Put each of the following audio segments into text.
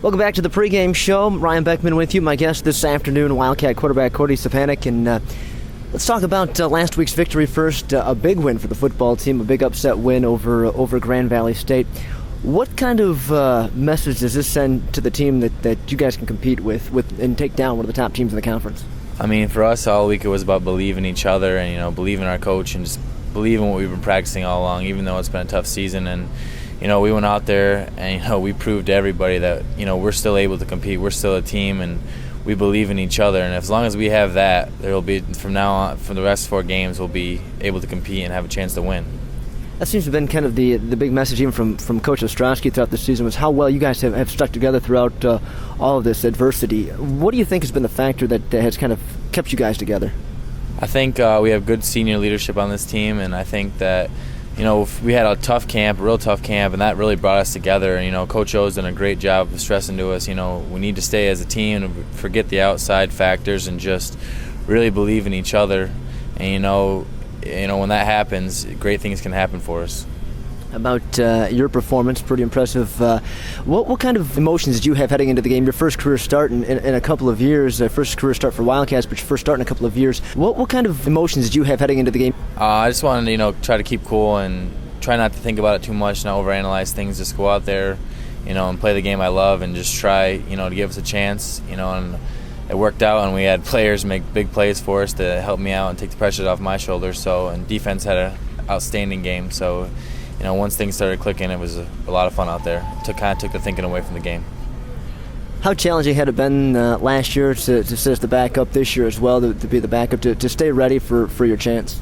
Welcome back to the pregame show. Ryan Beckman with you. My guest this afternoon, Wildcat quarterback Cody Scepaniak. And let's talk about last week's victory first. A big win for the football team, a big upset win over Grand Valley State. What kind of message does this send to the team that you guys can compete with and take down one of the top teams in the conference? I mean, for us, all week it was about believing each other and, believing our coach and just believing what we've been practicing all along, even though it's been a tough season. And, we went out there and, we proved to everybody that, we're still able to compete. We're still a team, and we believe in each other. And as long as we have that, there will be, from now on, for the rest of 4 games, we'll be able to compete and have a chance to win. That seems to have been kind of the big message even from Coach Ostrowski throughout the season, was how well you guys have stuck together throughout all of this adversity. What do you think has been the factor that has kind of kept you guys together? I think we have good senior leadership on this team, and I think that, we had a real tough camp, and that really brought us together. And, Coach O's done a great job of stressing to us, we need to stay as a team and forget the outside factors and just really believe in each other. And, when that happens, great things can happen for us. About your performance, pretty impressive. What kind of emotions did you have heading into the game? Your first career start in a couple of years, first career start for Wildcats, but your first start in a couple of years. What kind of emotions did you have heading into the game? I just wanted to, try to keep cool and try not to think about it too much, not overanalyze things. Just go out there, and play the game I love, and just try, to give us a chance, and it worked out, and we had players make big plays for us to help me out and take the pressure off my shoulders. And defense had an outstanding game. So, once things started clicking, it was a lot of fun out there. Kind of took the thinking away from the game. How challenging had it been last year to sit as the backup this year as well, to be the backup, to stay ready for your chance?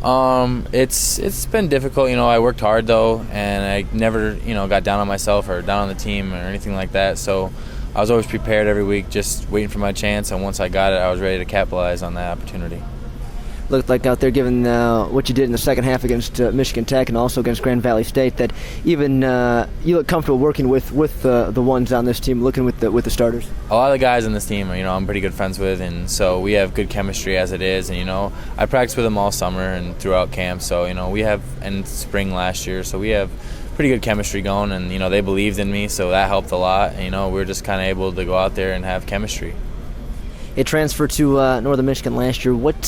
It's been difficult. I worked hard, though, and I never, got down on myself or down on the team or anything like that. So I was always prepared every week, just waiting for my chance, and once I got it, I was ready to capitalize on that opportunity. Looked like out there, given what you did in the second half against Michigan Tech and also against Grand Valley State, that even you look comfortable working with the ones on this team, looking with the starters. A lot of the guys on this team, I'm pretty good friends with, and so we have good chemistry as it is. And I practiced with them all summer and throughout camp. So we have, and spring last year, so we have pretty good chemistry going. And they believed in me, so that helped a lot. And, we were just kind of able to go out there and have chemistry. It transferred to Northern Michigan last year. What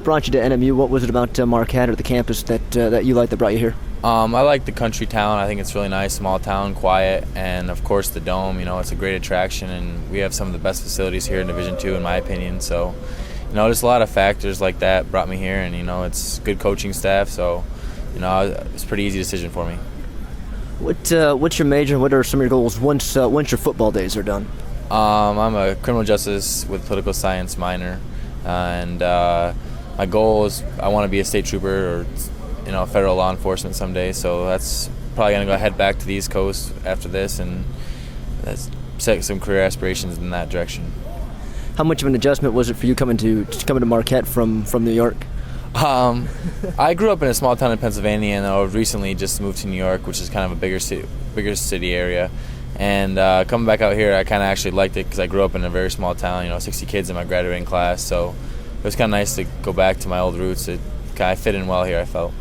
brought you to NMU? What was it about Marquette or the campus that you liked that brought you here? I like the country town. I think it's really nice, small town, quiet, and of course the dome. It's a great attraction, and we have some of the best facilities here in Division II, in my opinion. So, there's a lot of factors like that brought me here, and it's good coaching staff. So, it's a pretty easy decision for me. What's your major? What are some of your goals once your football days are done? I'm a criminal justice with political science minor, and my goal is I want to be a state trooper or federal law enforcement someday. So that's probably going to head back to the East Coast after this, and that's set some career aspirations in that direction. How much of an adjustment was it for you coming to Marquette from New York? I grew up in a small town in Pennsylvania, and I recently just moved to New York, which is kind of a bigger city area. And coming back out here, I kind of actually liked it because I grew up in a very small town, 60 kids in my graduating class. So it was kind of nice to go back to my old roots. It kind of fit in well here, I felt.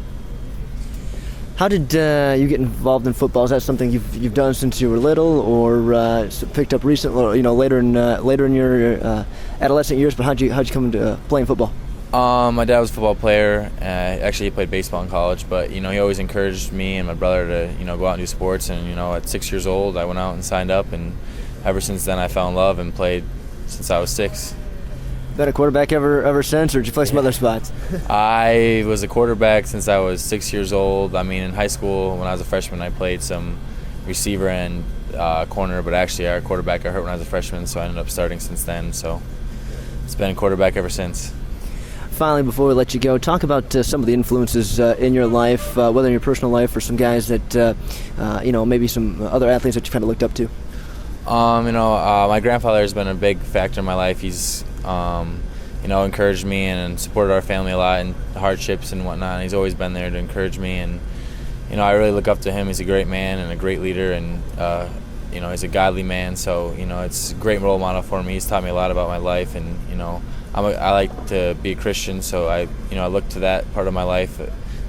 How did you get involved in football? Is that something you've done since you were little, or picked up recently, or later in your adolescent years? But how'd you come to playing football? My dad was a football player. Actually, he played baseball in college, but he always encouraged me and my brother to go out and do sports. And at 6 years old, I went out and signed up, and ever since then, I fell in love and played since I was 6. Been a quarterback ever since, or did you play some other spots? I was a quarterback since I was 6 years old. I mean, in high school, when I was a freshman, I played some receiver and corner, but actually our quarterback got hurt when I was a freshman, so I ended up starting since then. So it's been a quarterback ever since. Finally, before we let you go, talk about some of the influences in your life, whether in your personal life or some guys that, maybe some other athletes that you kind of looked up to. My grandfather has been a big factor in my life. He's, encouraged me and supported our family a lot in hardships and whatnot. And he's always been there to encourage me. And, I really look up to him. He's a great man and a great leader, and, he's a godly man. So, it's a great role model for me. He's taught me a lot about my life, and, I like to be a Christian, so I look to that part of my life,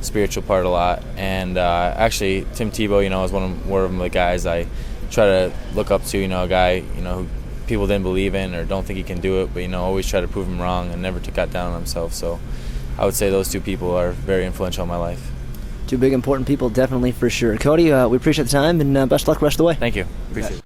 spiritual part a lot. And actually, Tim Tebow, is one of the guys I try to look up to, a guy, who people didn't believe in or don't think he can do it, but, always try to prove him wrong and never got down on himself. So I would say those two people are very influential in my life. Two big important people, definitely, for sure. Cody, we appreciate the time, and best of luck the rest of the way. Thank you. Appreciate it.